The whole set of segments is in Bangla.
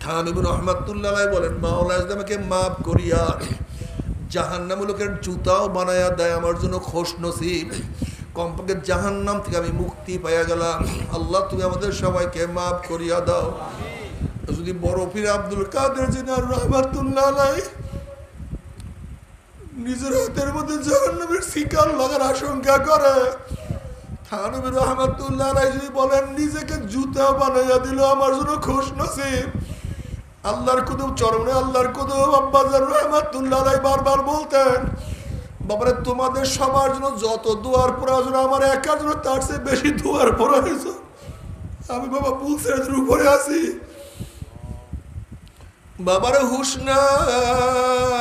থানবী রহমাতুল্লাহ আলাইহি বলেন, মাওলা যদি আমাকে মাফ করিয়া জাহান্নামী লোকের জুতাও বানায়া দেয় আমার জন্য খোশ নসিব। কমপক্ষে জাহান্নাম থেকে আমি মুক্তি পাইয়া গেলাম। আল্লাহ তুমি আমাদের সবাইকে মাফ করিয়া দাও। যদি বড় পীর আব্দুল কাদের জিলানী রহমাতুল্লাহ আলাইহি নিজের হাতের মধ্যে জাহান্নামের শিকার লাগার আশঙ্কা করে, থানবী রহমাতুল্লাহ আলাইহি যদি বলেন নিজেকে জুতা বানাইয়া দিল আমার জন্য খোশ নসিব। আল্লাহর কুতুব চরমে আল্লাহর কুতুব আব্বাজান রহমাতুল্লাহ আলাইহি বারবার বলতেন, বাবারে তোমাদের সবার জন্য যত দুয়ার প্রয়োজন আমার একার জন্য তার চেয়ে বেশি দুয়ার প্রয়োজন। আমি বাবা পুলসের উপরে আছি, বাবারে হুশ নাই।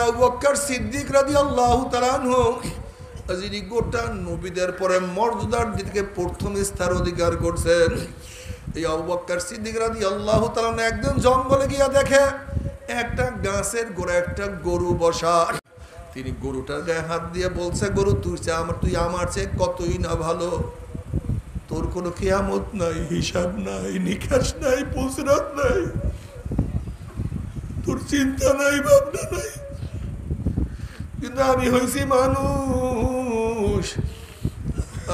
আবু বকর সিদ্দিক রাদিয়াল্লাহু তাআলা আনহু যিনি গোটা নবীদের পরে মর্যাদার দিকে প্রথম স্থান অধিকার করছেন, এই আবু বকর সিদ্দিক রাদিয়াল্লাহু তাআলা একদিন জঙ্গলে গিয়া দেখে একটা গাছের গোড়ায় একটা গরু বসা। তিনি গরুটার গায়ে হাত দিয়ে বলছে, গরু তুই আমার চেয়ে কতই না ভালো, তোর কোনো কিয়ামত নাই, হিসাব নাই, নিকাশ নাই, পুসরাত নাই, তোর চিন্তা নাই, ভাবনা নাই। কিন্তু আমি হয়েছি মানুষ,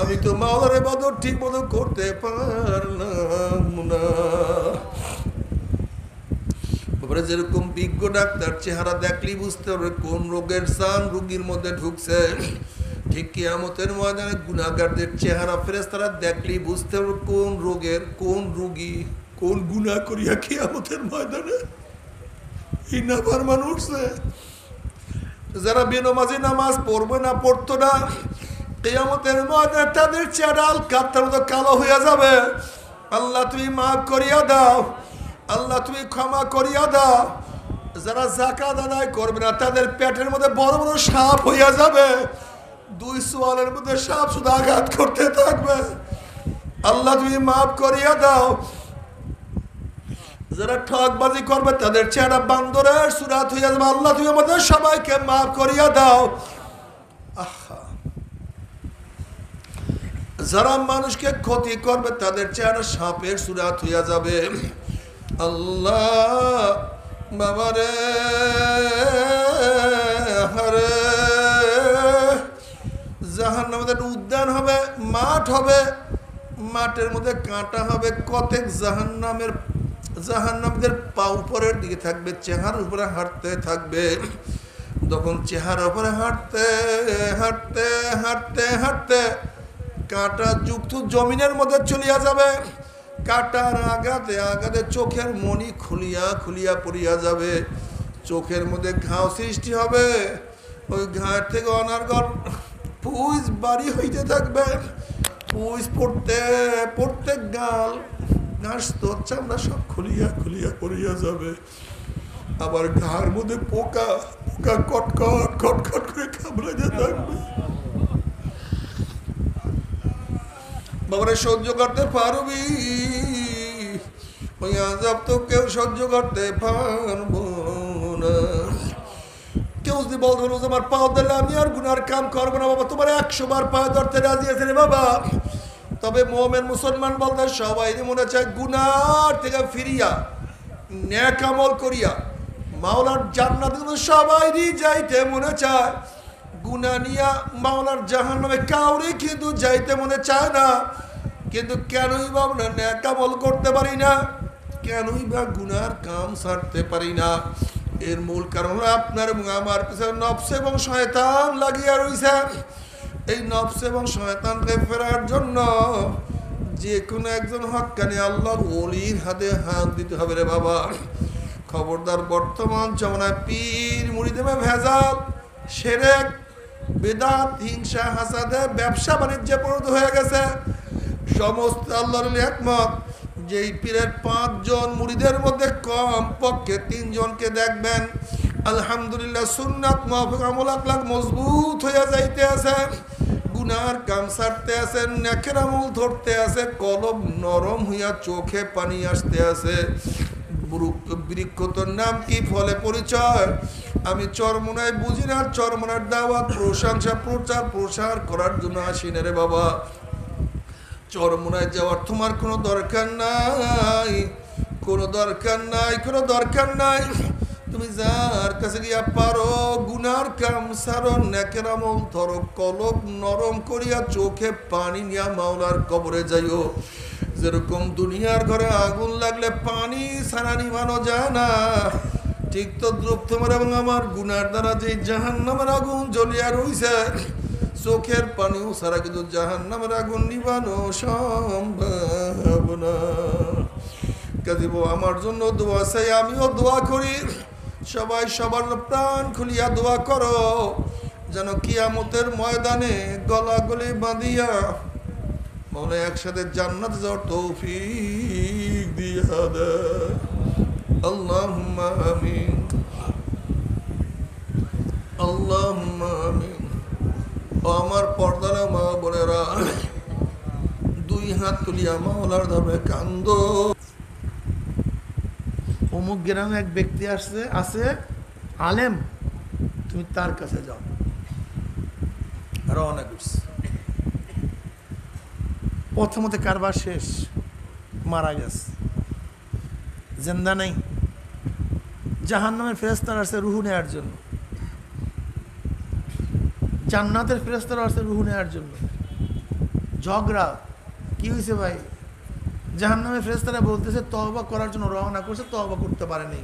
আমি তো মাওলার ইবাদত ঠিক মতো করতে পারলাম না। যেরকম বিজ্ঞ ডাক্তার চেহারা দেখলেই বুঝতে পারবে কোন রোগের সান রোগীর মধ্যে ঢুকছে, ঠিক কিয়ামতের ময়দানে গুনাহগারদের চেহারা ফেরেশতারা দেখলেই বুঝতে পারবে কোন রোগের কোন রোগী কোন গুনাহ করিয়া কিয়ামতের ময়দানে এই নাফরমান উঠছে। যারা বেনামাজি নামাজ পড়বে না, পড়তো না, কিয়ামতের ময়দানে তাদের চেহারা আলকাত্তার মতো কালো হয়ে যাবে। আল্লাহ তুমি মাফ করিয়া দাও, আল্লাহ তুমি ক্ষমা করিয়া দাও। যারা যাকাত আদায় করবে না তাদের পেটের মধ্যে বড় বড় সাপ হইয়া যাবে, দুই সোয়ালের মধ্যে সাপ শুধু আঘাত করতে থাকবে। আল্লাহ তুমি মাফ করিয়া দাও। যারা ঠকবাজি করবে তাদের চেহারা বান্দরের সুরাত হইয়া যাবে। আল্লাহ তুমি আমাদের সবাইকে মাফ করিয়া দাও। যারা মানুষকে ক্ষতি করবে তাদের চেহারা সাপের সুরাত হইয়া যাবে। আল্লাহ বাবারে হরে, জাহান্নামের উদ্যান হবে, মাঠ হবে, মাঠের মধ্যে কাঁটা হবে, কতেক জাহান্নামীদের পা উপরের দিকে থাকবে, চেহারার উপরে হাঁটতে থাকবে। তখন চেহারার উপরে হাঁটতে হাঁটতে হাঁটতে হাঁটতে কাঁটা যুক্ত জমিনের মধ্যে চলিয়া যাবে। কাঁটার আঘাতে আঘাতে চোখের মণি খুলিয়া খুলিয়া পড়িয়া যাবে, চোখের মধ্যে ঘাও সৃষ্টি হবে। ওই ঘাট থেকে অনার্গল পুঁজ বাড়ি হইতে থাকবে, পুঁজ পড়তে পড়তে গাল ঘাস তো চামড়া সব খুলিয়া খুলিয়া পড়িয়া যাবে। আবার ঘাড় মধ্যে পোকা পোকা কটকট কটকট করে কামড়াইতে থাকবে। বাবারে সহ্য করতে পারবি? ওই আযাব তো কেউ সহ্য করতে পারবো না। কেউ যদি বলতো আমার পাও দিলে আমি আর গুনার কাম করবো না, বাবা তোমার 100 বার পা ধরতে রাজি আছে রে বাবা। তবে মুমিন মুসলমান বলতে সবাই মনে চায় গুনার থেকে ফিরিয়া নেক আমল করিয়া মাওলার জান্নাত সবাইরই যাইতে মনে চায়। গুনাহ নিয়া মাওলার জাহান্নামে কাউরে কিন্তু যাইতে মনে চায় না। কিন্তু কেনই বা আমরা নেক আমল করতে পারি না, কেনই বা গুনার কাম ছাড়তে পারি না? এর মূল কারণ হলো আপনার এবং আমার পিছনে নফস এবং শয়তান লাগিয়া রইছে। এই নফস এবং শয়তানকে ফেরার জন্য যে কোনো একজন হক্কানি আল্লাহর ওলির হাতে হাত দিতে হবে রে বাবা। খবরদার, বর্তমান জমানায় পীর মুরিদেমে ভেজাল, শিরক, বিদআত, হিংসা, হাসাদে ব্যবসা বাণিজ্যে পরিণত হয়ে গেছে। সমস্ত আল্লাহর একমত যেই পীরের 5 জন মুরিদের মধ্যে কম পক্ষে 3 জনকে দেখবেন আলহামদুলিল্লাহ সুন্নাত মুআফিক আমল আখলাক মজবুত হয়ে যাইতে আছে, গুনার কাম ছাড়তে আছে, নেকের আমল ধরতে আছে, কলব নরম হইয়া চোখে পানি আসতে আছে। বৃক্ষতর নাম কি, ফলে পরিচয়? আমি চরমনায় বুঝি না, চরমনার দাওয়াত প্রশংসা প্রচার প্রসার করার জন্য আসি না রে বাবা। চরমোনায় যাওয়ার তোমার কোনো দরকার নাই, কোনো দরকার নাই, কোনো দরকার নাই। তুমি যার কাছে গিয়া পারো গুনার কাম সারো, নেকের আমল ধরো, কলব নরম করিয়া চোখে পানি নিয়া মাওলার কবরে যাইও। যেরকম দুনিয়ার ঘরে আগুন লাগলে পানি ছাড়া নিভানো যায় না, ঠিক তো দ্রুপ তোমার এবং আমার গুনার দ্বারা যে জাহান্নামের আগুন জ্বলিয়া রইছে, চোখের পানিও ছাড়া কিন্তু জাহান্নামের আগুন নিভানো সম্ভব না। কাজীব আমার জন্য দোয়া চাই, আমিও দোয়া করি। সবাই সবার প্রাণ খুলিয়া দোয়া করো, যেন কিয়ামতের ময়দানে গলাগলি বাঁধিয়া মনে একসাথে জান্নাত যাওয়ার তৌফিক দিয়া দেয়। আল্লাহুম্মা আমিন, আল্লাহুম্মা আমিন। আমার পর্দার মা বোনেরা, দুই হাত তুলিয়া মাওলার ধামে কান্দো। অমুক গ্রামে এক ব্যক্তি আছে আলেম, তুমি তার কাছে যাও। রওনা করছে, প্রথমত কারবার শেষ, মারা গেছে, জিন্দা নেই। জাহান্নামের ফেরেশতারা আসছে রুহু নেওয়ার জন্য, জান্নাতের ফেরেশতারা আসছে রুহু নেওয়ার জন্য। ঝগড়া কি হয়েছে ভাই? জাহান্নামের ফেরেশতারা বলতেছে তওবা করার জন্য রওনা করছে, তওবা করতে পারেনি,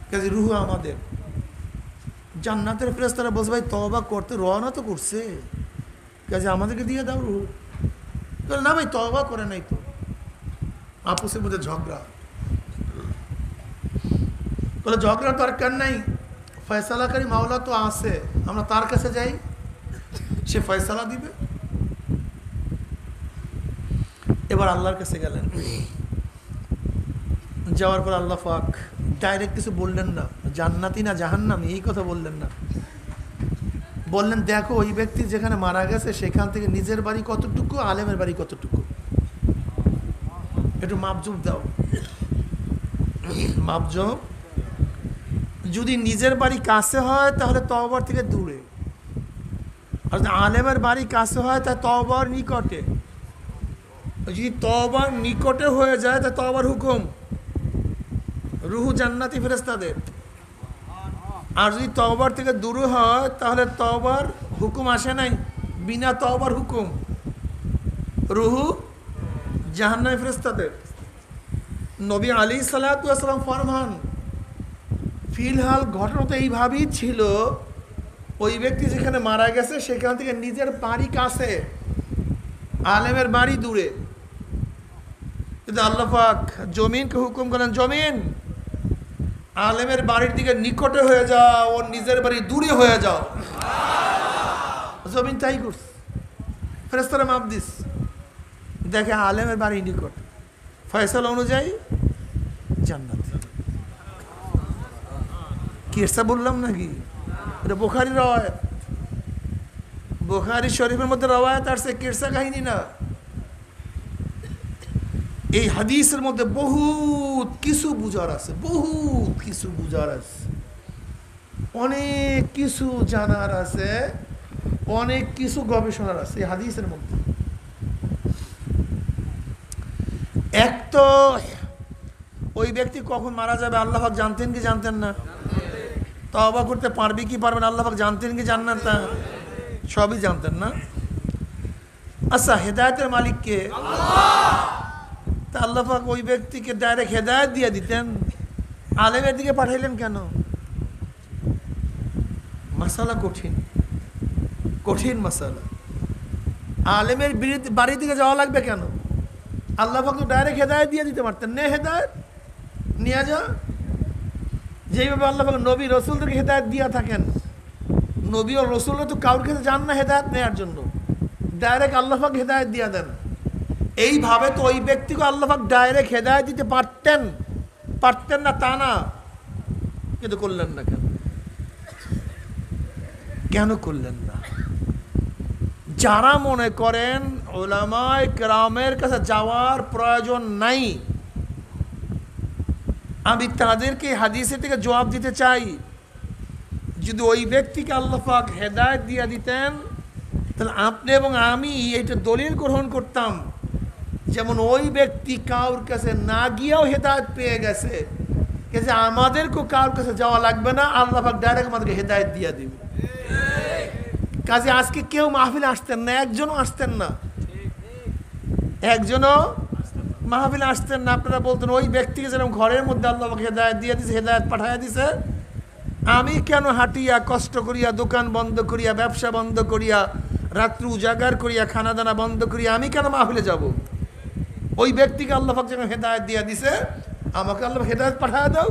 কাজে রুহু আমাদের। জান্নাতের ফেরেশতারা বলছে ভাই তওবা করতে রওনা তো করছে, কাজে আমাদেরকে দিয়ে দাও রুহু। না ভাই তওবা করে নাই তো। আপসের মধ্যে ঝগড়া, বলে ঝগড়া দরকার নাই, ফয়সালাকারী মাওলা তো আছে, আমরা তার কাছে যাই, সে ফয়সালা দিবে। এবার আল্লাহর কাছে গেলেন, যাওয়ার পর আল্লাহ পাক ডাইরেক্ট কিছু বললেন না, জান্নাতি না জাহান্নামী এই কথা বললেন না। বললেন দেখো ওই ব্যক্তি যেখানে মারা গেছে সেখান থেকে নিজের বাড়ি কতটুকু, আলেমের বাড়ি কতটুকু, একটু মাপজোপ দাও। মাপজোপ যদি নিজের বাড়ি কাছে হয় তাহলে তওবার থেকে দূরে, আর যদি আলেমের বাড়ি কাছে হয় তাহলে তওবার নিকটে। যদি তওবার নিকটে হয়ে যায় তা তওবার হুকুম, রুহু জান্নাতি ফেরেশতাদের। আর যদি তওবার থেকে দূরে হয় তাহলে তওবার হুকুম আসে নাই, বিনা তওবার হুকুম, রুহু জাহান্নামী ফেরেশতাদের। নবী আলাইহিস সালাতু ওয়াস সালাম ফরমান, ফিলহাল ঘটনা তো এইভাবেই ছিল, ওই ব্যক্তি যেখানে মারা গেছে সেখান থেকে নিজের বাড়ি কাছে, আলেমের বাড়ি দূরে। কিন্তু আল্লাহ পাক জমিনকে হুকুম করেন, জমিন আলেমের বাড়ির দিকে নিকটে হয়ে যাও, ওর নিজের বাড়ি দূরে হয়ে যাও। জমিন তাই করছে, ফেরেশতারা মাপ দিস, দেখে আলেমের বাড়ি নিকট, ফয়সালা অনুযায়ী জান্নাত। কিসা বললাম নাকি? এটা বুখারী রওয়ায়াত, বুখারী শরীফের মধ্যে রওয়ায়াত আসছে, কিসা কাহিনী না। এই হাদিসের মধ্যে বহুত কিছু বুঝার আছে, বহুত কিছু বুঝার আছে, অনেক কিছু জানার আছে, অনেক কিছু গবেষণার আছে এই হাদিসের মধ্যে। এক তো ওই ব্যক্তি কখন মারা যাবে আল্লাহ পাক জানতেন কি জানতেন না? তওবা করতে পারবে কি পারবে না আল্লাহ পাক জানতেন কি জানতেন না? সবই জানতেন না। আচ্ছা, হেদায়েতের মালিক কে? তা আল্লাহ পাক ওই ব্যক্তিকে ডাইরেক্ট হেদায়েত দিয়ে দিতেন, আলেমের দিকে পাঠাইলেন কেন? মাসালা কঠিন, কঠিন মাসালা। আলেমের বাড়ির দিকে যাওয়া লাগবে কেন? আল্লাহ পাক তো ডাইরেক্ট হেদায়েত দিয়ে দিতে পারতেন, নে হেদায়েত নিয়ে যা। যেইভাবে আল্লাহ পাক নবী রসুলদেরকে হেদায়েত দিয়া থাকেন, নবী ও রসুলরা তো কাউর কাছে যান না হেদায়েত নেওয়ার জন্য, ডাইরেক্ট আল্লাহ পাক হেদায়েত দিয়া দেন। এইভাবে তো ওই ব্যক্তিকে আল্লাহ পাক ডাইরেক্ট হেদায়েত দিতে পারতেন, পারতেন না তা না, কিন্তু করলেন না কেন? কেন করলেন না? যারা মনে করেন উলামায়ে কেরামের কাছে যাওয়ার প্রয়োজন নাই, আমি তাদেরকে হাদিসের থেকে জবাব দিতে চাই। যদি ওই ব্যক্তিকে আল্লাহ পাক হেদায়েত দিয়ে দিতেন তাহলে আপনি এবং আমি এটা দলিল গ্রহণ করতাম যেমন ওই ব্যক্তি কাউর কাছে না গিয়েও হেদায়েত পেয়ে গেছে, যে আমাদেরকেও কারোর কাছে যাওয়া লাগবে না, আল্লাহ পাক ডাইরেক্ট আমাদেরকে হেদায়েত দিয়ে দিবে। কাজে আজকে কেউ মাহফিলে আসতেন না, একজনও আসতেন না, একজনও মাহফিলে আসতেন না। আপনারা বলতেন ওই ব্যক্তিকে যেরকম ঘরের মধ্যে আল্লাহ পাক হেদায়েত দিয়ে দিছে, হেদায়েত পাঠাইয়া দিছে, আমি কেন হাঁটিয়া কষ্ট করিয়া দোকান বন্ধ করিয়া ব্যবসা বন্ধ করিয়া রাত্রি উজাগার করিয়া খানা দানা বন্ধ করিয়া আমি কেন মাহফিলে যাব? ওই ব্যক্তিকে আল্লাহ পাক যখন হেদায়েত দিয়ে দিছে, আমাকে আল্লাহ হেদায়েত পাঠায় দাও।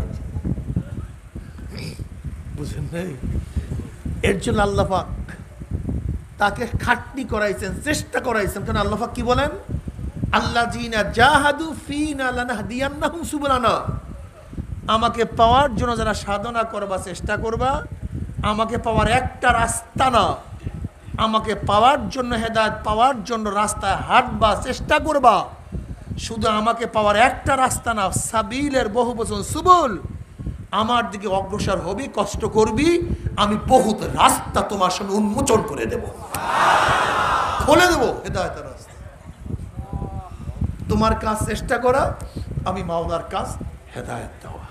বুঝেন নাই? এর জন্য আল্লাহ পাক তাকে খাটনি করাইছেন, চেষ্টা করাইছেন। কারণ আল্লাহ পাক কি বলেন? আল্লাযীনা জাহাদু ফীনা লানাহদিয়ান্নাহুম সুবুলানা, আমাকে পাওয়ার জন্য যারা সাধনা করবা, চেষ্টা করবা, আমাকে পাওয়ার একটা রাস্তা না, আমাকে পাওয়ার জন্য, হেদায়েত পাওয়ার জন্য রাস্তায় হাঁটবা, চেষ্টা করবা, শুধু আমাকে পাওয়ার একটা রাস্তা না, সাবিলের বহু বচন সুবুল, আমার দিকে অগ্রসর হবি, কষ্ট করবি, আমি বহুত রাস্তা তোমার সামনে উন্মোচন করে দেব, খুলে দেব হেদায়েতের রাস্তা। তোমার কাজ চেষ্টা করা, আমি মাওলার কাজ হেদায়েত দেওয়া।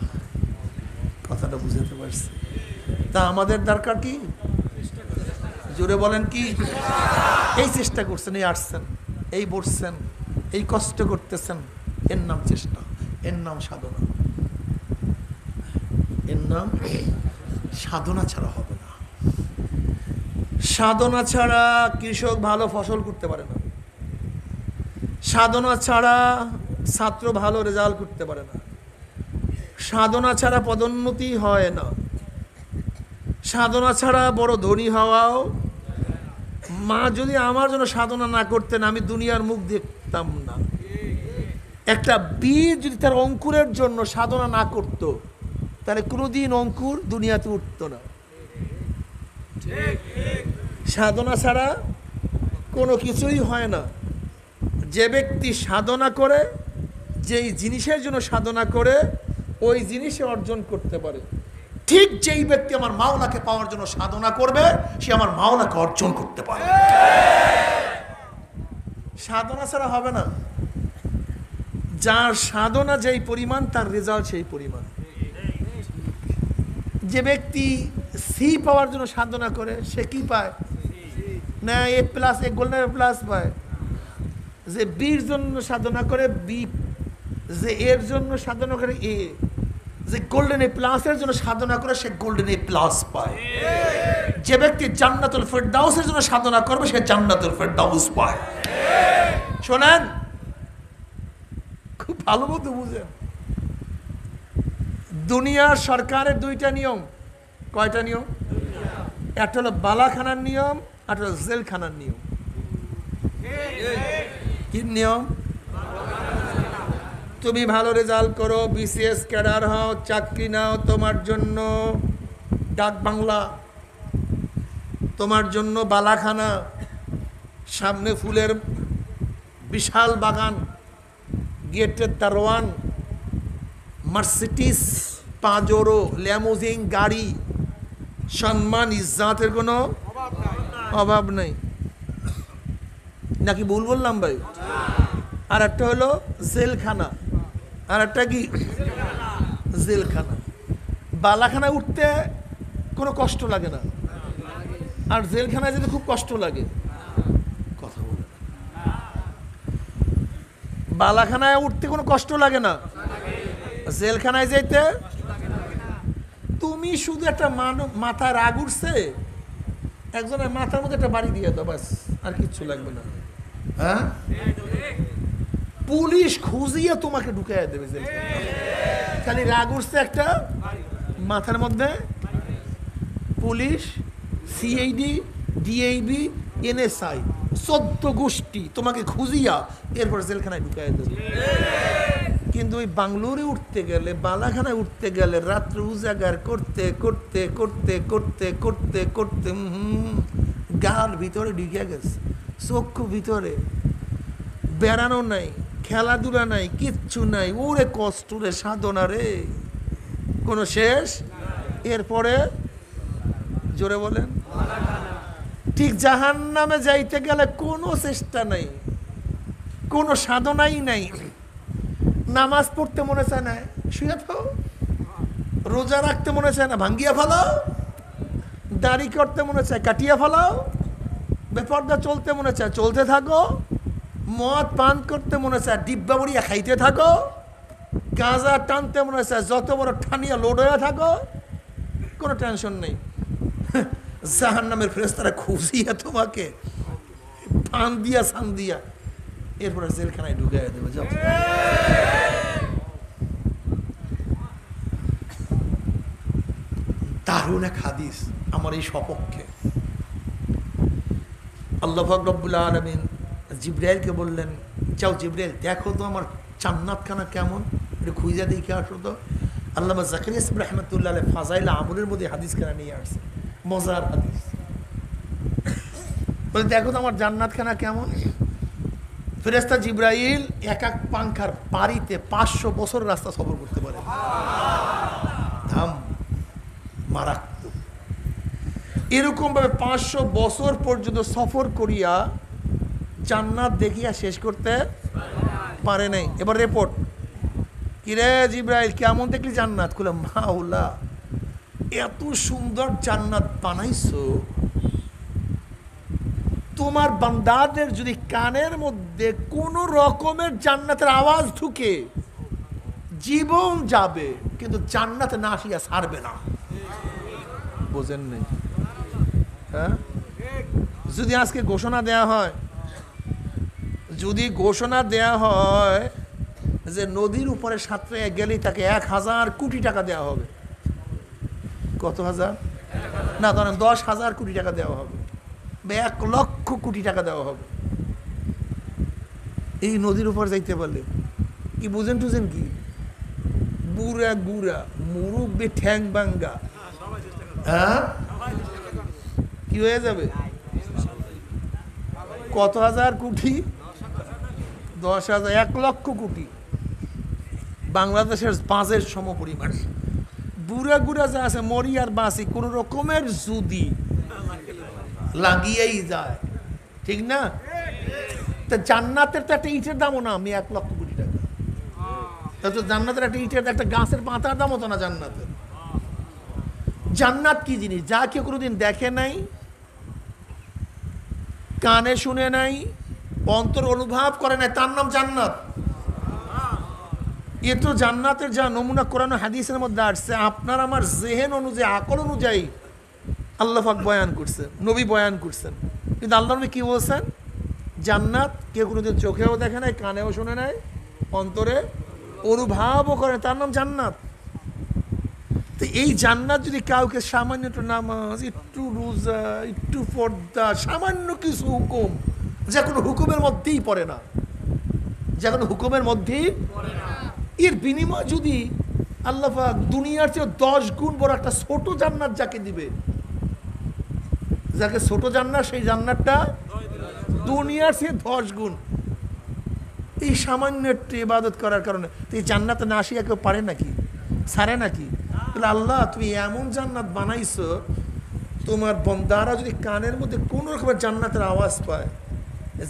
কথাটা বুঝতে পারছি? তা আমাদের দরকার কি? জোরে বলেন কি? এই চেষ্টা করছেন, এই আসছেন, এই বসছেন, এই কষ্ট করতেছেন, এর নাম চেষ্টা, এর নাম সাধনা, এর নাম সাধনা ছাড়া হবে না। সাধনা ছাড়া কৃষক ভালো ফসল করতে পারে না, সাধনা ছাড়া ছাত্র ভালো রেজাল্ট করতে পারে না, সাধনা ছাড়া পদোন্নতি হয় না, সাধনা ছাড়া বড় ধনী হওয়াও। মা যদি আমার জন্য সাধনা না করতেন, আমি দুনিয়ার মুখ দেখতাম না। একটা বীজ যদি তার অঙ্কুরের জন্য সাধনা না করত, তাহলে কোনোদিন অঙ্কুর দুনিয়াতে উঠত না। সাধনা ছাড়া কোনো কিছুই হয় না। যে ব্যক্তি সাধনা করে, যেই জিনিসের জন্য সাধনা করে, ওই জিনিসে অর্জন করতে পারে। ঠিক যেই ব্যক্তি আমার মাওলাকে পাওয়ার জন্য সাধনা করবে, সে আমার মাওলাকে অর্জন করতে পারে। সাধনা ছাড়া হবে না। যার সাধনা যেই পরিমাণ, তার রেজাল্ট সেই পরিমাণ। যে ব্যক্তি সি পাওয়ার জন্য সাধনা করে, সে কি পায়? না এ প্লাস, এ গোল্ডেন প্লাস পায়। যে বির জন্য সাধনা করে বি, যে এর জন্য সাধনা করে এ, যে গোল্ডেন এ প্লাসের জন্য সাধনা করে সে গোল্ডেন এ প্লাস পায়। যে ব্যক্তি জান্নাতুল ফেরদাউসের জন্য সাধনা করবে, সে জান্নাতুল ফেরদাউস পায়। শোনেন, খুব ভালো মতো বুঝেন। দুনিয়ার সরকারের দুইটা নিয়ম। কয়টা নিয়ম? একটা হলো বালাখানার নিয়ম, আর হলো জেলখানার নিয়ম। কি নিয়ম? তুমি ভালো রেজাল্ট করো, বিসিএস ক্যাডার হও, চাকরি নাও, তোমার জন্য ডাক বাংলা, তোমার জন্য বালাখানা, সামনে ফুলের বিশাল বাগান, গেটের দারোয়ান, মার্সিডিজ, পাজেরো, ল্যামোজিন গাড়ি, সম্মান ইজ্জাতের কোনো অভাব নেই। নাকি ভুল বললাম ভাই? আর একটা হলো জেলখানা, আর একটা কি? জেলখানা। বালাখানায় উঠতে কোনো কষ্ট লাগে না, আর জেলখানায় যেতে খুব কষ্ট লাগে। কথা বলে, বালাখানায় উঠতে কোনো কষ্ট লাগে না, জেলখানায় যেতে তুমি শুধু একটা মাথায় রাগ উঠছে, একজনের মাথার মধ্যে একটা বাড়ি দিয়ে দাও, বাস, আর কিচ্ছু লাগবে না। হ্যাঁ, পুলিশ খুঁজিয়ে তোমাকে ঢুকাইয়া দেবে জেলখানায়। খালি রাগ উঠছে একটা মাথার মধ্যে, পুলিশ, সিআইডি, ডিআইবি, এনএসআই, 14 গোষ্ঠী তোমাকে খুঁজিয়া এরপর জেলখানায় ঢুকাইয়া দেবে। কিন্তু ওই বাংলোরে উঠতে গেলে, বালাখানায় উঠতে গেলে, রাত্রে উজাগার করতে করতে করতে করতে করতে করতে গাল ভিতরে ঢুকে গেছে, চক্ষু ভিতরে, বেড়ানো নাই, খেলাধুলা নাই, কিচ্ছু নাই। ওরে কষ্ট রে, সাধনা রে, কোনো শেষ। এরপরে জোরে বলেন, ঠিক জাহান্নামে যাইতে গেলে কোনো চেষ্টা নাই, কোনো সাধনাই নাই, নামাজ পড়তে মনে চায় না, শুয়ে থাকো। রোজা রাখতে মনে চায় না, ভাঙ্গিয়া ফেলাও। দাড়ি করতে মনে চায়, কাটিয়া ফেলাও। বেপর্দা চলতে মনে চায়, চলতে থাকো। মদ পান করতে মনে চায়, ডিব্বা বড়িয়া খাইতে থাকো। গাঁজা টানতে মনে চায়, যত বড় ঠানিয়া লোড হয়ে থাকো, কোনো টেনশন নেই। জাহান্নামের ফেরেশতারা খুঁজিয়া তোমাকে পান দিয়া সান দিয়া এরপরে জেলখানায় ঢুকাইয়া দেবে। যাও। দারুণ এক হাদিস আমার এই সপক্ষে। আল্লাহ পাক রব্বুল আলামিন জিবরাইলকে বললেন, যাও জিবরাইল দেখো তো আমার জান্নাতখানা কেমন, একটু খুঁজে দেখে আসো তো। আল্লামা জাকারিয়া সাহেব রাহমাতুল্লাহ আলাইহি ফাজাইল আমলের মধ্যে হাদিসখানা নিয়ে আসছে, মজার হাদিস। বলে দেখো তো আমার জান্নাতখানা কেমন। ফেরেশতা জিবরাইল এক এক পাংখার বাড়িতে 500 বছর রাস্তা সফর করতে পারে। ধাম মারাত্মক। এরকম ভাবে 500 বছর পর্যন্ত সফর করিয়া জান্নাত দেখিয়া শেষ করতে পারে নাই। এবার রিপোর্ট, কিরে জিবরাইল কেমন দেখলি জান্নাত? খুলে মাওলা এত সুন্দর জান্নাত বানাইছো, তোমার বান্দাদের যদি কানের মধ্যে কোন রকমের জান্নাতের আওয়াজ ঢুকে জীবন যাবে, কিন্তু জান্নাতে না আসিয়া ছাড়বে না। বোঝেন নেই? হ্যাঁ, যদি আজকে ঘোষণা দেয়া হয়, যদি ঘোষণা দেয়া হয় যে নদীর উপরে সাঁতরে গেলেই তাকে 1000 কোটি টাকা দেওয়া হবে। কত হাজার না, ধরেন 10,000 কোটি টাকা দেওয়া হবে, 1 লক্ষ কোটি টাকা দেওয়া হবে এই নদীর উপর যাইতে পারলে। কি বুঝেন টুঝেন কি? বুড়া গুড়া মুরুব্বি ঠ্যাং বাঙ্গা, হ্যাঁ কি হয়ে যাবে? কত হাজার কোটি? 10,000, 1 লক্ষ কোটি, বাংলাদেশের 5-এর সম পরিমাণ। বুড়া গুড়া যা আছে মরি আর বাঁচি কোন রকমের যদি লাগিয়েই যায়, ঠিক না? তা জান্নাতের তো একটা ইটের দামও না আমি 1 লক্ষ কোটি টাকা। তা তো জান্নাতের একটা ইটের, একটা গাছের পাতার দামও তো না জান্নাতের। জান্নাত কি জিনিস? যা কেউ কোনোদিন দেখে নাই, কানে শুনে নাই, অন্তর অনুভব করে নাই, তার নাম জান্নাত। এ তো জান্নাতের যা নমুনা কোরআন হাদিসের মধ্যে আসছে, আপনার আমার জেহেন অনুযায়ী, আকল অনুযায়ী আল্লাহ পাক বয়ান করছেন, নবী বয়ান করছেন। কিন্তু আল্লাহ নবী কি বলছেন? জান্নাত কেউ কোনোদিন চোখেও দেখে নাই, কানেও শুনে নাই, অন্তরে অনুভবও করে, তার নাম জান্নাত। তো এই জান্নাত যদি কাউকে সামান্য একটু নামাজ, একটু রোজা, একটু পর্দা, সামান্য কিছু হুকুম, যা কোনো হুকুমের মধ্যেই পড়ে না, যা কোনো হুকুমের মধ্যেই, এর বিনিময় যদি আল্লাহ পাক দুনিয়ার চেয়ে 10 গুণ বড় একটা ছোট জান্নাত যাকে দিবে, যাকে ছোট জান্নাত, সেই জান্নাতটা দুনিয়ার চেয়ে 10 গুণ। এই সামান্য একটু ইবাদত করার কারণে এই জান্নাতে না আসিয়া কেউ পারে নাকি, ছাড়ে নাকি? তাহলে আল্লাহ তুমি এমন জান্নাত বানাইছো, তোমার বন্দারা যদি কানের মধ্যে কোনো রকমের জান্নাতের আওয়াজ পায়,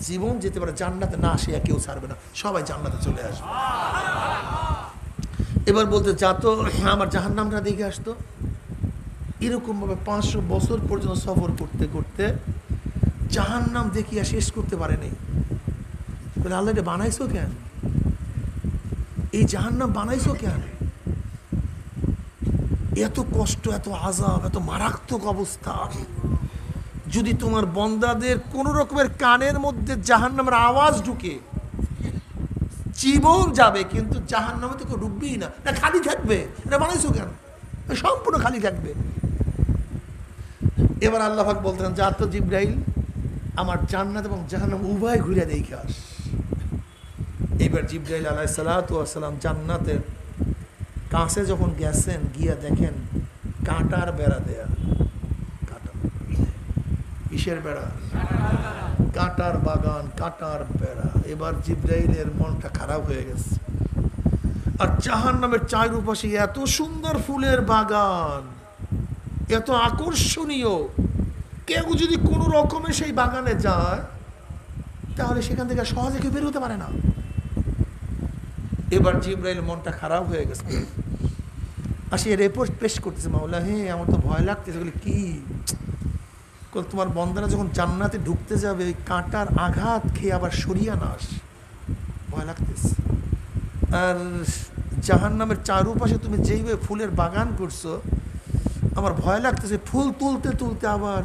জীবন যেতে পারে, জান্নাতে না আসিয়া কেউ ছাড়বে না, সবাই জান্নাতে চলে আসবে। এবার বলতে যা তো আমার জাহান্নামটা দেখে আসতো। এরকমভাবে 500 বছর পর্যন্ত সফর করতে করতে জাহান্নাম দেখিয়া শেষ করতে পারেনি। বলে আল্লাহ এটা বানাইছো কেন? এই জাহান্নাম বানাইছো কেন? এত কষ্ট, এত আযাব, এত মারাত্মক অবস্থা, যদি তোমার বন্দাদের কোন রকমের কানের মধ্যে জাহান্নামের আওয়াজ ঢুকে জীবন যাবে, কিন্তু জাহান্নামে তো কেউ ঢুকবেই না, না খালি থাকবে। এটা বানাইছো কেন? সম্পূর্ণ খালি থাকবে। এবার আল্লাহ পাক বলতেন, যা তো জিবরাইল আমার জান্নাত এবং জাহান্নাম উভয় ঘুরে দেখে আস। এবার জিবরাইল আলাইহিস সালাতু ওয়াস সালাম জান্নাতের কাছে যখন গেছেন, গিয়া দেখেন কাঁটার বেড়া দেয়া। কাঁটা, কিসের বেড়া? কাঁটার বাগান, কাঁটার বেড়া। এবার জিবরাইলের মনটা খারাপ হয়ে গেছে। আর জাহান্নামের চারপাশে এত সুন্দর ফুলের বাগান, এত আকর্ষণীয়, কেউ যদি কোনো রকমে সেই বাগানে যায় তাহলে সেখান থেকে সহজে কেউ বের হতে পারে না। এবার জিবরাইল মনটা খারাপ হয়ে গেছে, আসি রিপোর্ট পেশ করতেছে, মাওলা আমার তো ভয় লাগতেছে। বলে কি? তোমার বন্দারা যখন জান্নাতে ঢুকতে যাবে ওই কাঁটার আঘাত খেয়ে আবার সরিয়া না আস, ভয় লাগতেছে। আর জাহান্নামের চারুপাশে তুমি যেইভাবে ফুলের বাগান করছো, আমার ভয় লাগতেছে ফুল তুলতে তুলতে আবার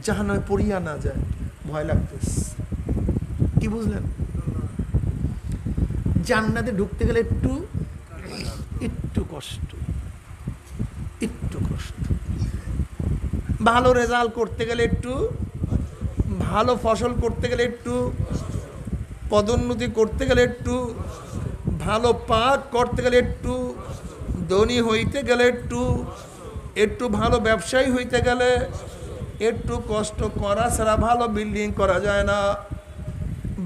জাহান্নামে পড়িয়া না যায়, ভয় লাগতেছে। কি বুঝলেন? জান্নাতে ঢুকতে গেলে একটু কষ্ট, একটু কষ্ট। ভালো রেজাল্ট করতে গেলে একটু, ভালো ফসল করতে গেলে একটু, পদোন্নতি করতে গেলে একটু, ভালো পাক করতে গেলে একটু, ধনী হইতে গেলে একটু ভালো ব্যবসায়ী হইতে গেলে একটু কষ্ট করা ছাড়া ভালো বিল্ডিং করা যায় না,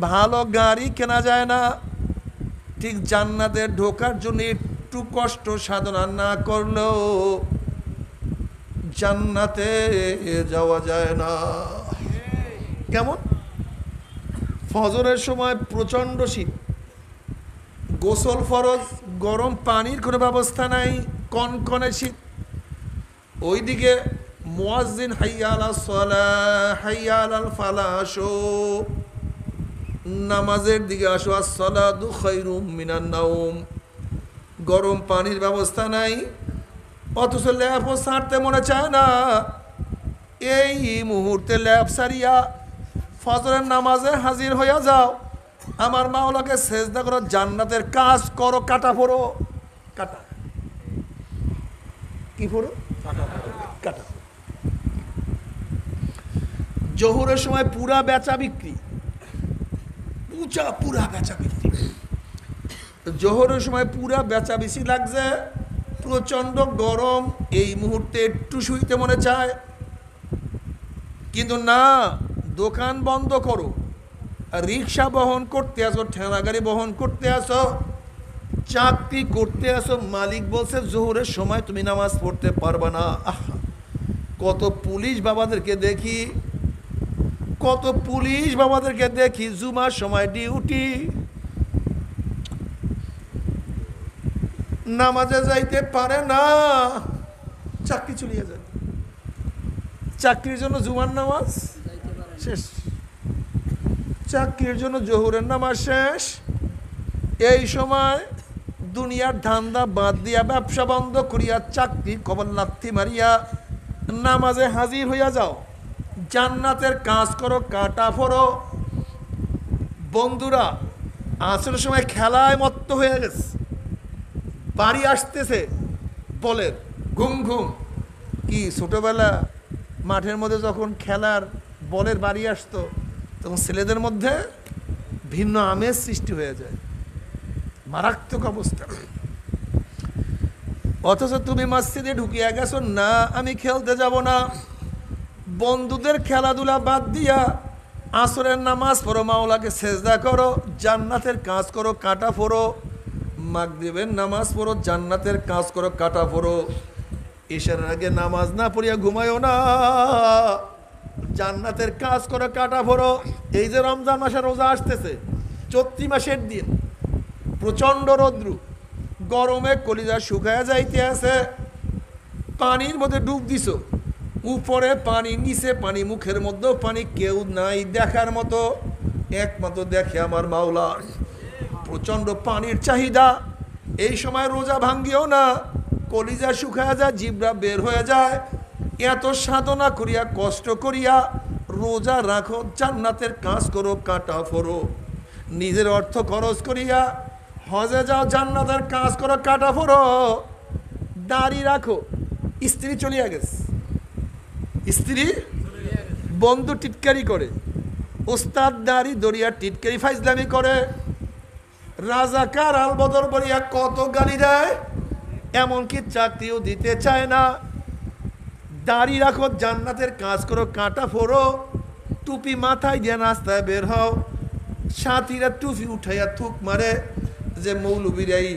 ভালো গাড়ি কেনা যায় না। ঠিক জান্নাতে ঢোকার জন্য একটু কষ্ট সাধনা না করলেও জান্নাতে যাওয়া যায় না। কেমন? ফজরের সময় প্রচণ্ড শীত, গোসল ফরজ, গরম পানির কোনো ব্যবস্থা নাই, কনকনে শীত। ওইদিকে মুয়াজ্জিন হাইয়া আলাস সালাহ হাইয়া আলাল ফালাহ, আসো নামাজের দিকে আসো, আস-সালাতু খায়রুম মিনান নাওম। গরম পানির ব্যবস্থা নাই, অথচ ল্যাপও ছাড়তে মনে চায় না। এই মুহূর্তে ল্যাপ সারিয়া ফজরের নামাজে হাজির হইয়া যাও, আমার মাওলাকে সেজদা করো, জান্নাতের কাজ করো, কাটা ফোড়ো। কাটা কি ফোড়ো? কাটা। জোহরের সময় পুরা বেচা বিক্রি, পুরা বেচা বিক্রি। জোহরের সময় পুরা বেচা বেশি লাগছে, প্রচণ্ড গরম, এই মুহূর্তে একটু শুইতে মনে চায়, কিন্তু না, দোকান বন্ধ করো, রিক্সা বহন করতে আসো, ঠেলা গাড়ি বহন করতে আসো, চাকরি করতে আসো, মালিক বলছে জোহরের সময় তুমি নামাজ পড়তে পারবা না। আহা, কত পুলিশ বাবাদেরকে দেখি, কত পুলিশ বাবাদেরকে দেখি জুমার সময় ডিউটি, নামাজে যাইতে পারে না, চাকরি চলিয়ে যায়, চাকরির জন্য জুমার নামাজ শেষ, চাকরির জন্য জোহরের নামাজ শেষ। এই সময় দুনিয়ার ধান্দা বাদ দিয়া, ব্যবসা বন্ধ করিয়া, চাকরি কবর লাথি মারিয়া নামাজে হাজির হইয়া যাও, জান্নাতের কাজ করো, কাটা ফোড়ো। বন্ধুরা আসলে সময় খেলায় মত্ত হয়ে গেছে, বাড়ি আসতেছে বলের ঘুম ঘুম। কি ছোটবেলা মাঠের মধ্যে যখন খেলার বলের বাড়ি আসতো, তখন ছেলেদের মধ্যে ভিন্ন আমেজ সৃষ্টি হয়ে যায়, মারাত্মক অবস্থা। অথচ তুমি মসজিদে ঢুকিয়া গেছো, না আমি খেলতে যাব না, বন্ধুদের খেলাধুলা বাদ দিয়া আসরের নামাজ পড়ো, মাওলাকে সেজদা করো, জান্নাতের কাজ করো, কাটা ফোড়ো। মাগরিবের নামাজ পড়ো, জান্নাতের কাজ করো, কাটা ফোড়ো। ইশারের আগে নামাজ না পড়িয়া ঘুমায়ও না, জান্নাতের কাজ করো, কাটা ফোড়ো। এই যে রমজান মাসে রোজা আসতেছে, 34 মাসের দিন, প্রচণ্ড রৌদ্র, গরমে কলিজা শুকায়া যাইতে আছে, পানির মধ্যে ডুব দিছো, উপরে পানি, নিচে পানি, মুখের মধ্যেও পানি, কেউ নাই দেখার মতো, একমাত্র দেখে আমার মাওলা। প্রচণ্ড পানির চাহিদা, এই সময় রোজা ভাঙ্গিও না, কলিজা শুকায়া যায়, জিব্রা বের হয়ে যায়। এত সাধনা করিয়া, কষ্ট করিয়া রোজা রাখো, জান্নাতের কাজ করো, কাটা ফোড়ো, নিজের অর্থ খরচ করিয়া হজে যাও, জান্নাতের কাজ করো, কাটা ফোড়ো। দাড়ি রাখো, স্ত্রী চলিয়া গেছে, স্ত্রী বন্ধু টিটকারি করে, ওস্তাদ দাড়ি দরিয়া টিটকারি ফাইজলামি করে, রাজাকার আলবদর বলিয়া কত গালি দেয়, এমনকি চাকরিও দিতে চায় না। দাড়ি রাখো, জান্নাতের কাজ করো, কাটা ফোড়ো, টুপি মাথায় দিয়ে রাস্তায় বের হও, সাথীরা টুপি উঠাইয়া থুক মারে যে মৌলবীরাই,